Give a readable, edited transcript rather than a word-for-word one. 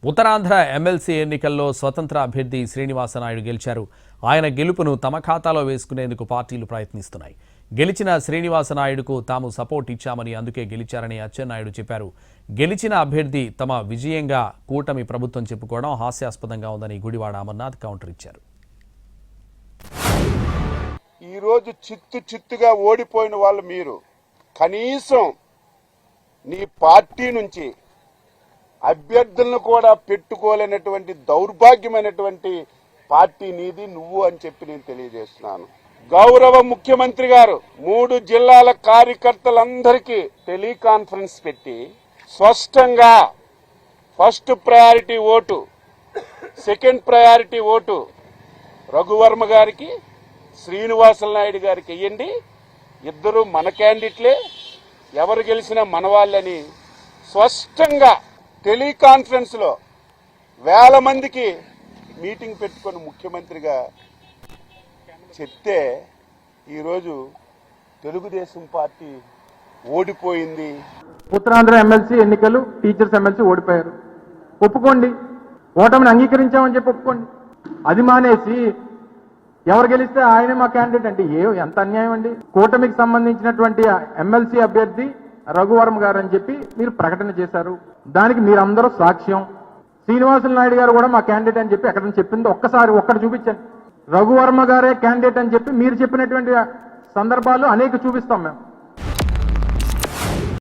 Uttarandhra MLC ఎన్నికల్లో స్వతంత్ర అభ్యర్థి శ్రీనివాసనాయుడు గెలిచారు. ఆయన గెలుపును తమ ఖాతాలో వేసుకునేందుకు పార్టీలు ప్రయత్నిస్తున్నాయి. గెలిచిన శ్రీనివాసనాయుడుకు తాము సపోర్ట్ ఇచ్చామని, అందుకే గెలిచారని అచ్చెన్నాయుడు చెప్పారు. గెలిచిన అభ్యర్థి తమ విజయంగా కూటమి ప్రభుత్వం చెప్పుకోవడం హాస్యాస్పదంగా ఉందని గుడివాడ అమర్నాథ్ కౌంటర్ ఇచ్చారు. ఈరోజు చిత్తుగా ఓడిపోయిన వాళ్ళు మీరు కనీసం నీ పార్టీ నుంచి అభ్యర్థులను కూడా పెట్టుకోలేనటువంటి దౌర్భాగ్యమైనటువంటి పార్టీ నీది నువ్వు అని చెప్పి నేను తెలియజేస్తున్నాను. గౌరవ ముఖ్యమంత్రి గారు 3 జిల్లాల కార్యకర్తలందరికీ టెలికాన్ఫరెన్స్ పెట్టి స్పష్టంగా first priority vote, second priority vote Raghu Varma గారికి, శ్రీనివాసనాయుడు గారికి వెయ్యండి, ఇద్దరు మన క్యాండిడేట్లే, ఎవరు గెలిచినా మన వాళ్ళని స్పష్టంగా టెలికాన్ఫరెన్స్ లో 1000 మందికి మీటింగ్ పెట్టుకొని ముఖ్యమంత్రిగా చెప్తే ఈరోజు తెలుగుదేశం పార్టీ ఓడిపోయింది. ఉత్తరాంధ్ర ఎమ్మెల్సీ ఎన్నికలు టీచర్స్ ఎమ్మెల్సీ ఓడిపోయారు, ఒప్పుకోండి. ఓటమిని అంగీకరించామని చెప్పి ఒప్పుకోండి. అది మానేసి ఎవరు గెలిస్తే ఆయనే మా క్యాండిడేట్ అంటే ఎంత అన్యాయం అండి. కూటమికి సంబంధించినటువంటి ఎమ్మెల్సీ అభ్యర్థి రఘువర్మ గారు అని చెప్పి మీరు ప్రకటన చేశారు. దానికి మీరందరూ సాక్ష్యం. శ్రీనివాసనాయుడు గారు కూడా మా క్యాండిడేట్ అని చెప్పి ఎక్కడ చెప్పింది ఒక్కటి చూపించండి. రఘువర్మ గారే క్యాండిడేట్ అని చెప్పి మీరు చెప్పినటువంటి సందర్భాలు అనేక చూపిస్తాం మేము.